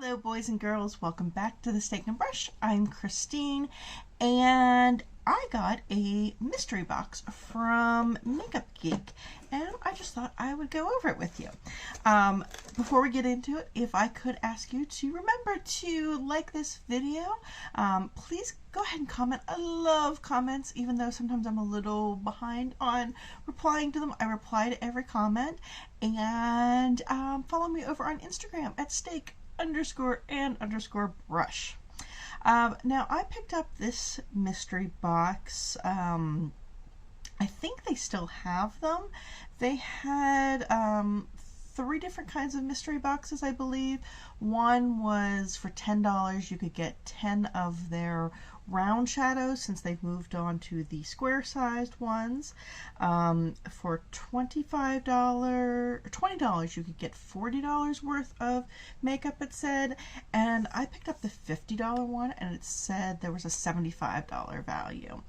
Hello boys and girls, welcome back to the Steak and Brush. I'm Christine and I got a mystery box from Makeup Geek and I just thought I would go over it with you. Before we get into it, if I could ask you to remember to like this video, please go ahead and comment. I love comments, even though sometimes I'm a little behind on replying to them. I reply to every comment, and follow me over on Instagram at steak_and_brush. Now I picked up this mystery box. I think they still have them. They had 3 different kinds of mystery boxes, I believe. One was for $10. You could get 10 of their round shadows since they've moved on to the square sized ones. For $20 you could get $40 worth of makeup, it said, and I picked up the $50 one and it said there was a $75 value.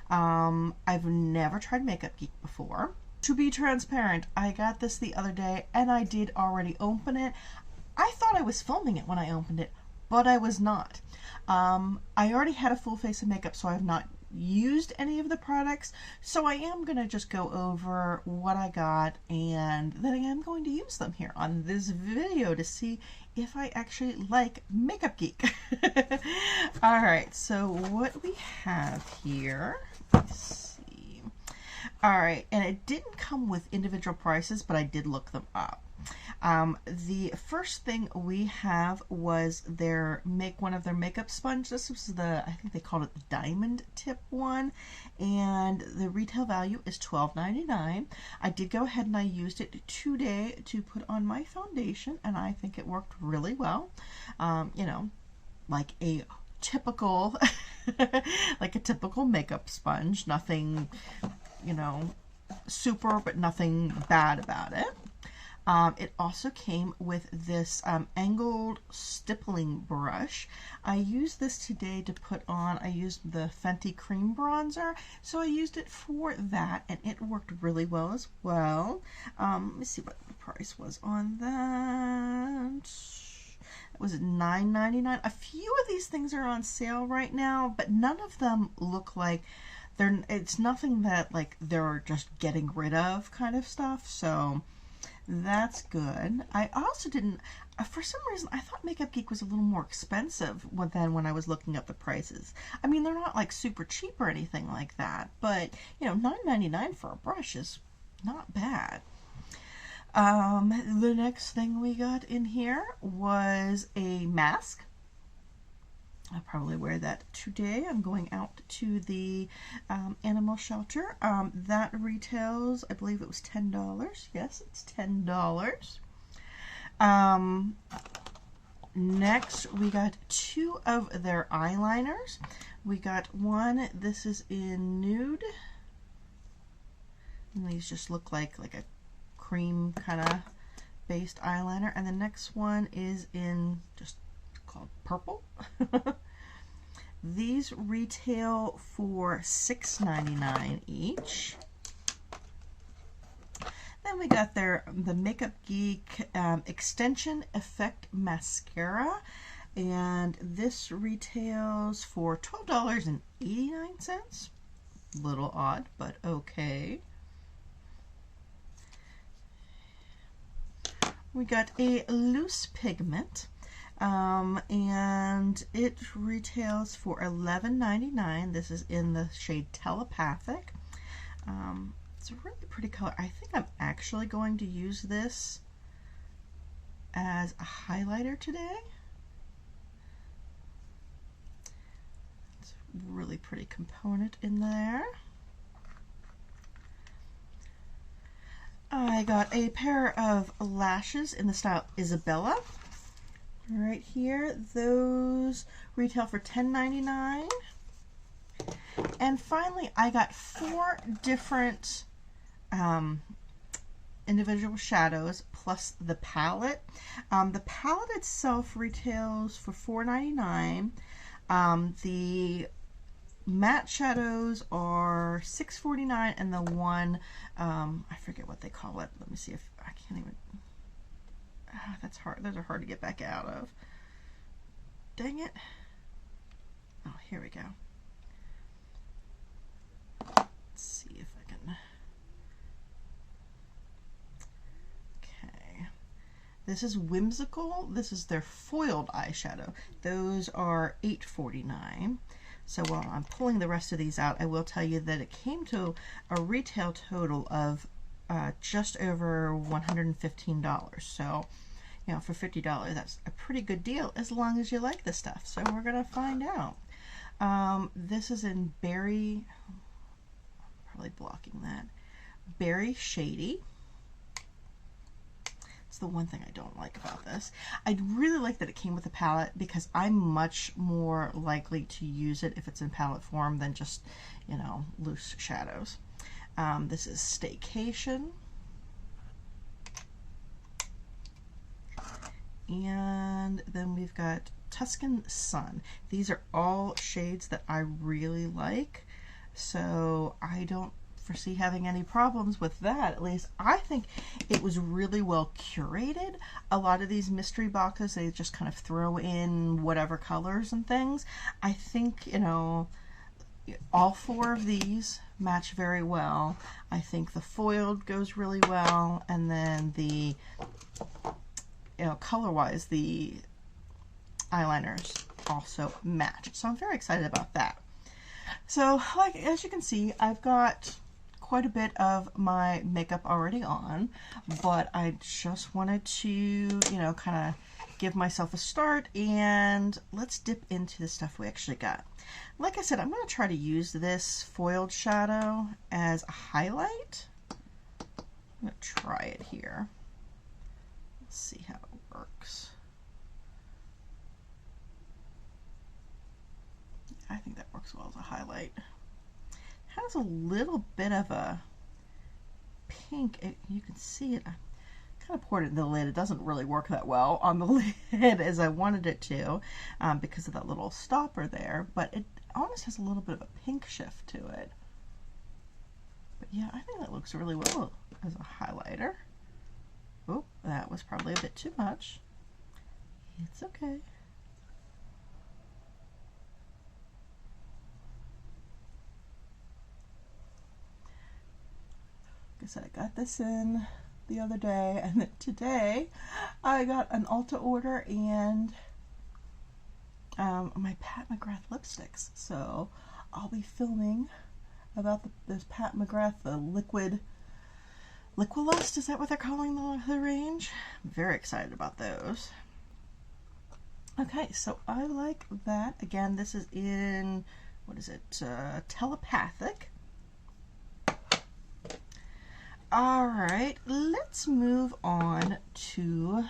I've never tried Makeup Geek before. To be transparent, I got this the other day and I did already open it. I thought I was filming it when I opened it, but I was not. I already had a full face of makeup, so I have not used any of the products. So I am going to just go over what I got, and then I am going to use them here on this video to see if I actually like Makeup Geek. Alright, so what we have here, let's see. Alright, and it didn't come with individual prices, but I did look them up. The first thing we have was one of their makeup sponge. This was I think they called it the diamond tip one, and the retail value is $12.99. I did go ahead and I used it today to put on my foundation, and I think it worked really well. You know, like a typical like a typical makeup sponge. Nothing, you know, super, but nothing bad about it. It also came with this angled stippling brush. I used this today to put on, I used the Fenty cream bronzer, so I used it for that, and it worked really well as well. Let me see what the price was on that. It was $9.99. A few of these things are on sale right now, but none of them look like it's nothing that like they're just getting rid of kind of stuff, so that's good. I also didn't, for some reason, I thought Makeup Geek was a little more expensive than when I was looking up the prices. I mean, they're not like super cheap or anything like that, but you know, $9.99 for a brush is not bad. The next thing we got in here was a mask. I'll probably wear that today. I'm going out to the animal shelter. That retails, I believe it was $10. Yes, it's $10. Next, we got 2 of their eyeliners. We got one, this is in Nude. And these just look like a cream kind of based eyeliner. And the next one is in just called Purple. These retail for $6.99 each. Then we got the Makeup Geek Extension Effect Mascara, and this retails for $12.89. Little odd, but okay. We got a loose pigment. And it retails for $11.99. This is in the shade Telepathic. It's a really pretty color. I think I'm actually going to use this as a highlighter today. It's a really pretty component in there. I got a pair of lashes in the style Isabella. Right here, those retail for $10.99. And finally, I got 4 different individual shadows plus the palette. The palette itself retails for $4.99. The matte shadows are $6.49, and the one, I forget what they call it. Let me see if I can't even. That's hard. Those are hard to get back out of. dang it. Oh, here we go. Let's see if I can. Okay. This is Whimsical. This is their foiled eyeshadow. Those are $8.49. So while I'm pulling the rest of these out, I will tell you that it came to a retail total of just over $115. So, you know, for $50, that's a pretty good deal as long as you like the stuff. So we're going to find out. This is in Berry, probably blocking that, Berry Shady. It's the one thing I don't like about this. I really like that it came with a palette because I'm much more likely to use it if it's in palette form than just, you know, loose shadows. This is Staycation. And then we've got Tuscan Sun. These are all shades that I really like, so I don't foresee having any problems with that. At least I think it was really well curated. A lot of these mystery boxes, they just kind of throw in whatever colors and things. I think, you know, all four of these match very well. I think the foiled goes really well, and then the, you know, color-wise, the eyeliners also match. So I'm very excited about that. So, like, as you can see, I've got quite a bit of my makeup already on, but I just wanted to, you know, kind of give myself a start, and let's dip into the stuff we actually got. Like I said, I'm going to try to use this foiled shadow as a highlight. I'm going to try it here. Let's see how it works. I think that works well as a highlight. It has a little bit of a pink. You can see it. I kind of poured it in the lid. It doesn't really work that well on the lid as I wanted it to, because of that little stopper there, but it almost has a little bit of a pink shift to it. But yeah, I think that looks really well as a highlighter. Oh, that was probably a bit too much. It's okay. Like I said, I got this in the other day, and then today I got an Ulta order and my Pat McGrath lipsticks. So I'll be filming about this Pat McGrath, the LiquiLust, is that what they're calling the range? I'm very excited about those. Okay, so I like that. Again, this is in, what is it, Telepathic. Alright, let's move on to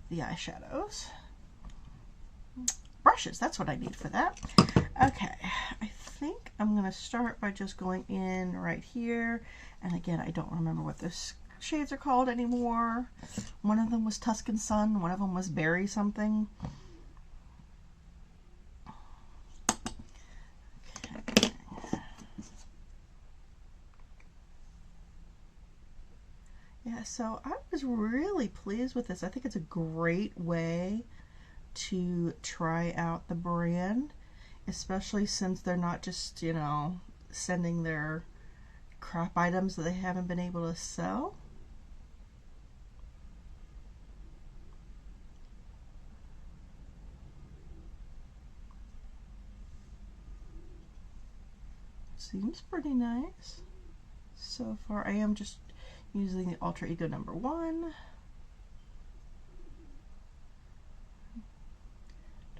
the eyeshadows. Brushes, that's what I need for that. Okay, I think I'm going to start by just going in right here. And again, I don't remember what those shades are called anymore. One of them was Tuscan Sun, one of them was Berry something. Okay. Yeah, so I was really pleased with this. I think it's a great way to try out the brand, especially since they're not just, you know, sending their crap items that they haven't been able to sell. Seems pretty nice so far. I am just using the Alter Ego #1.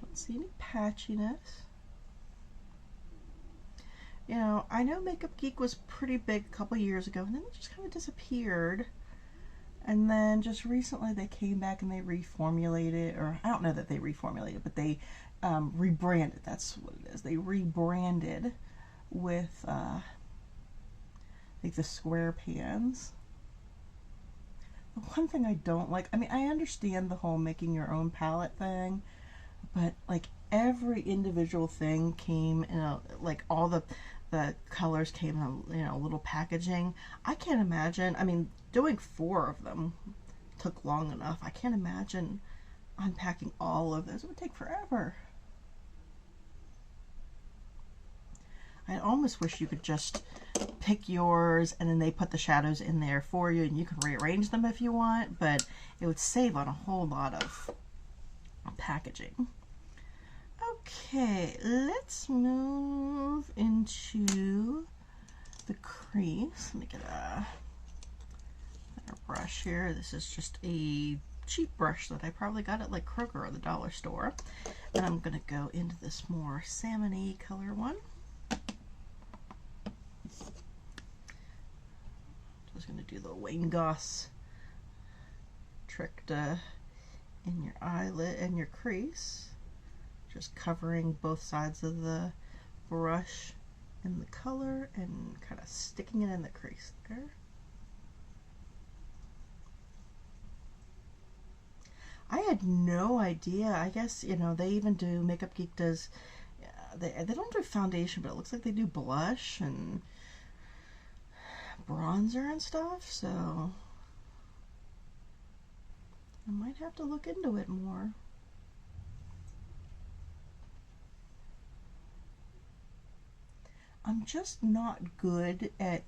Don't see any patchiness. You know, I know Makeup Geek was pretty big a couple years ago, and then it just kind of disappeared. And then just recently they came back and they reformulated, or I don't know that they reformulated, but they rebranded. That's what it is. They rebranded with like the square pans. The one thing I don't like, I mean, I understand the whole making your own palette thing, but like every individual thing came in a, like all the colors came in, you know, little packaging. I can't imagine, I mean, doing 4 of them took long enough. I can't imagine unpacking all of those. It would take forever. I almost wish you could just pick yours and then they put the shadows in there for you and you can rearrange them if you want, but it would save on a whole lot of packaging. Okay, let's move into the crease. Let me get a brush here. This is just a cheap brush that I probably got at like Kroger or the dollar store. And I'm going to go into this more salmon-y color one. Just going to do the Wayne Goss trick in your eyelid and your crease. Just covering both sides of the brush in the color and kind of sticking it in the crease there. I had no idea. I guess, you know, they even do, Makeup Geek does, they don't do foundation, but it looks like they do blush and bronzer and stuff, so I might have to look into it more. I'm just not good at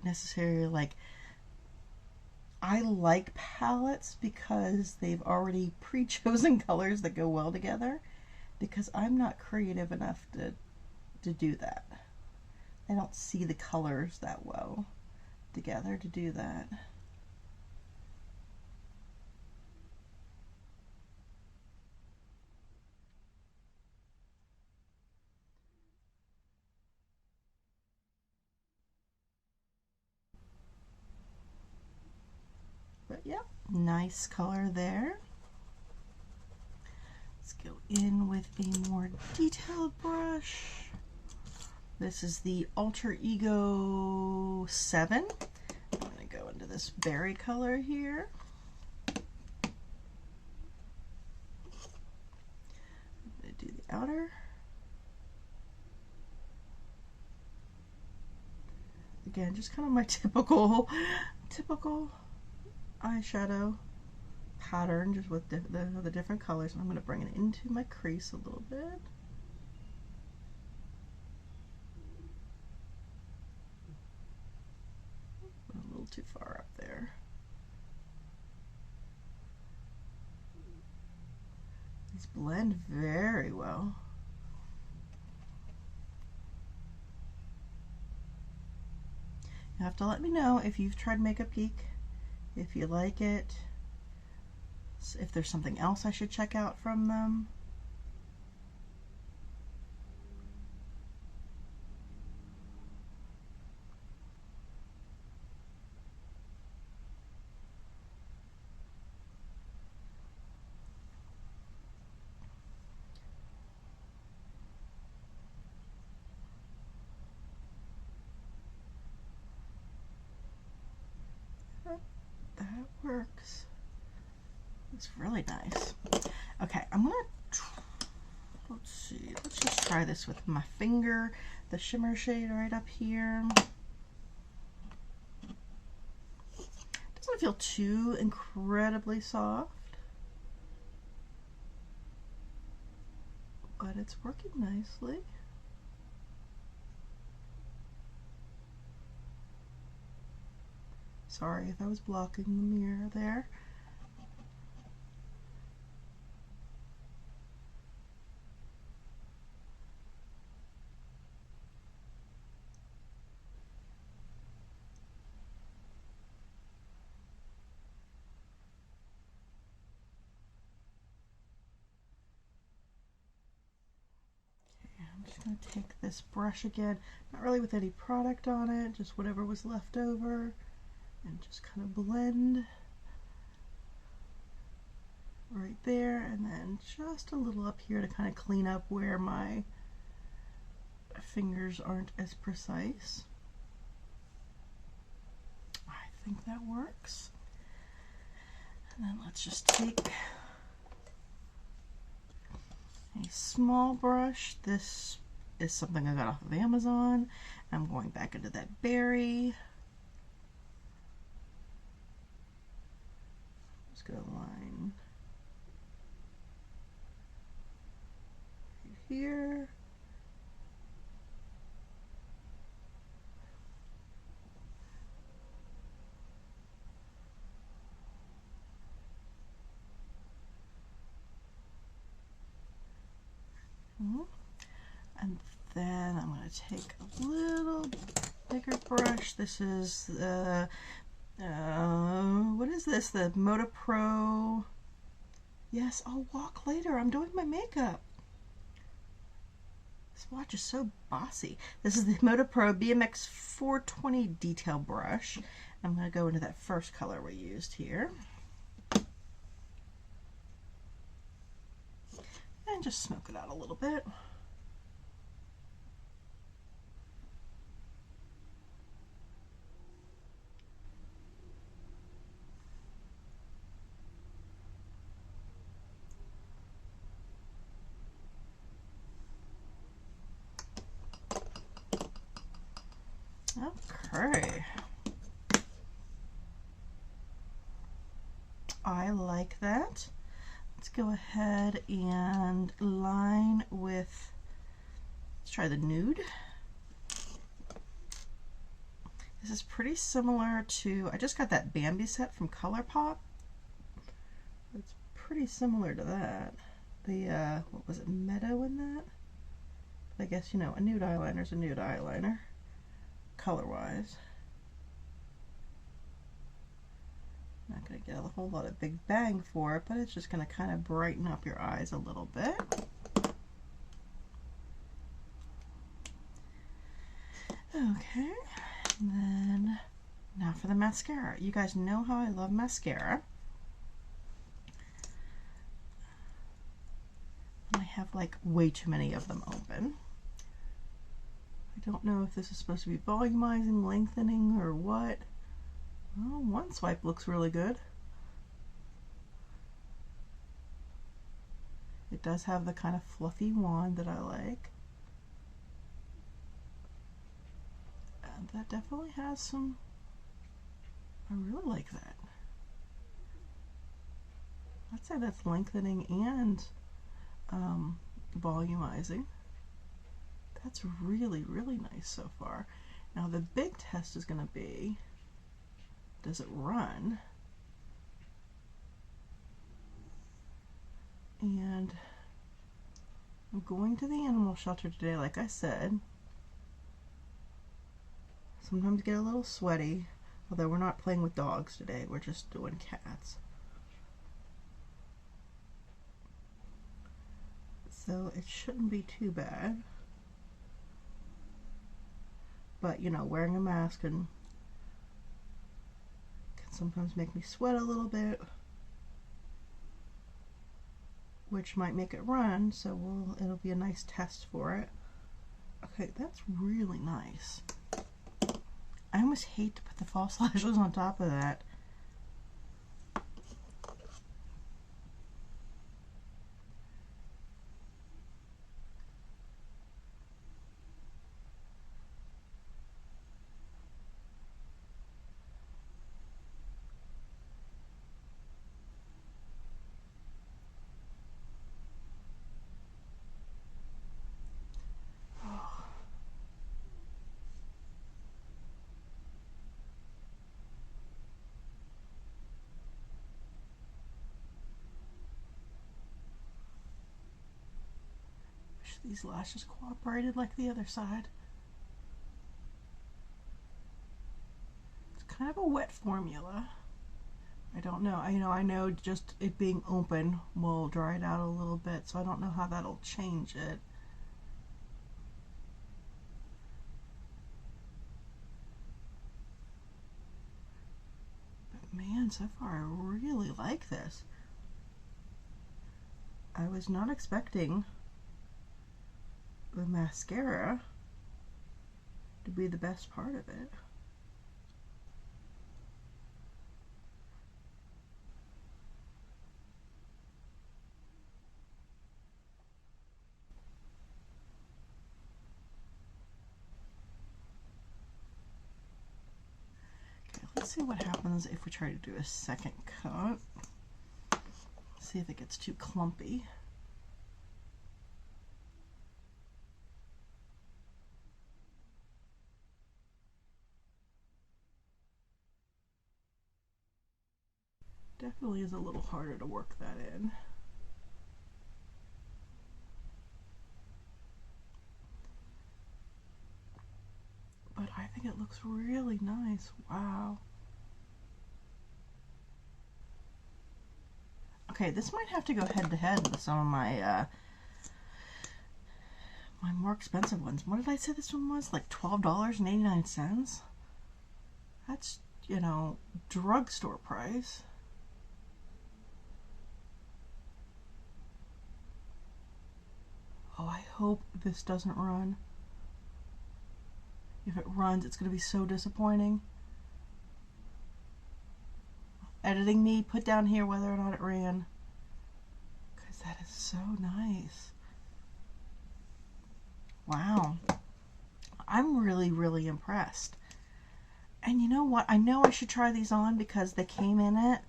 necessarily, like, I like palettes because they've already pre-chosen colors that go well together, because I'm not creative enough to do that. I don't see the colors that well together to do that. But yeah, nice color there. Let's go in with a more detailed brush. This is the Alter Ego 7. I'm going to go into this berry color here. I'm going to do the outer. Again, just kind of my typical eyeshadow pattern, just with the different colors. I'm going to bring it into my crease a little bit. A little too far up there. These blend very well. You have to let me know if you've tried Makeup Geek, if you like it, if there's something else I should check out from them. That works. It's really nice. Okay, I'm gonna, let's see, let's just try this with my finger, the shimmer shade right up here. Doesn't feel too incredibly soft, but it's working nicely. Sorry if I was blocking the mirror there. I'm just going to take this brush again, not really with any product on it, just whatever was left over, and just kind of blend right there, and then just a little up here to kind of clean up where my fingers aren't as precise. I think that works. And then let's just take a small brush. This is something I got off of Amazon. I'm going back into that berry. Just gonna line here. And then I'm going to take a little bigger brush. This is the, what is this? The Moda Pro. Yes, I'll walk later. I'm doing my makeup. This watch is so bossy. This is the Moda Pro BMX 420 detail brush. I'm going to go into that first color we used here. And just smoke it out a little bit. Okay. I like that. Let's go ahead and line with, let's try the Nude. This is pretty similar to, I just got that Bambi set from ColourPop. It's pretty similar to that. The, what was it, Meadow in that? I guess, you know, a nude eyeliner is a nude eyeliner, color-wise. Not going to get a whole lot of big bang for it, but it's just going to kind of brighten up your eyes a little bit. Okay, and then now for the mascara. You guys know how I love mascara. I have like way too many of them open. I don't know if this is supposed to be volumizing, lengthening, or what. Well, one swipe looks really good. It does have the kind of fluffy wand that I like. And that definitely has some, I really like that. I'd say that's lengthening and volumizing. That's really, really nice so far. Now the big test is going to be, does it run? And I'm going to the animal shelter today, like I said. Sometimes get a little sweaty, although we're not playing with dogs today, we're just doing cats. So it shouldn't be too bad. But, you know, wearing a mask can sometimes make me sweat a little bit, which might make it run, so it'll be a nice test for it. Okay, that's really nice. I almost hate to put the false lashes on top of that. These lashes cooperated like the other side. It's kind of a wet formula. I don't know. I know just it being open will dry it out a little bit, so I don't know how that'll change it. But man, so far I really like this. I was not expecting the mascara to be the best part of it. Okay, let's see what happens if we try to do a second coat. See if it gets too clumpy. Definitely is a little harder to work that in. But I think it looks really nice. Wow. Okay, this might have to go head to head with some of my my more expensive ones. What did I say this one was? Like $12.89? That's, you know, drugstore price. Oh, I hope this doesn't run. If it runs, it's going to be so disappointing. Editing me, put down here whether or not it ran. Because that is so nice. Wow. I'm really, really impressed. And you know what? I know I should try these on because they came in it.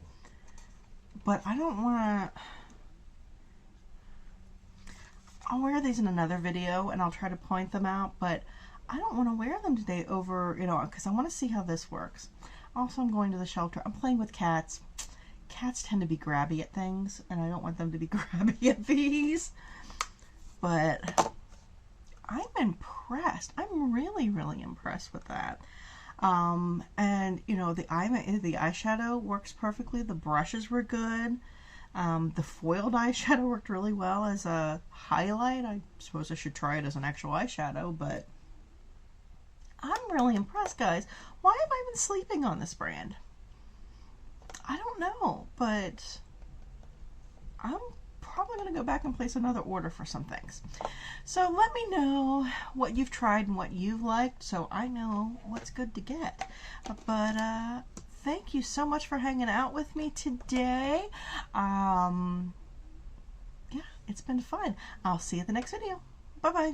But I don't want to... I'll wear these in another video and I'll try to point them out. But I don't want to wear them today over, you know, because I want to see how this works. Also, I'm going to the shelter. I'm playing with cats. Cats tend to be grabby at things, and I don't want them to be grabby at these. But I'm impressed. I'm really, really impressed with that. And, you know, the eyeshadow works perfectly. The brushes were good. The foiled eyeshadow worked really well as a highlight. I suppose I should try it as an actual eyeshadow, but I'm really impressed, guys. Why have I been sleeping on this brand? I don't know, but I'm probably going to go back and place another order for some things. So let me know what you've tried and what you've liked so I know what's good to get. But thank you so much for hanging out with me today. Yeah, it's been fun. I'll see you at the next video. Bye-bye.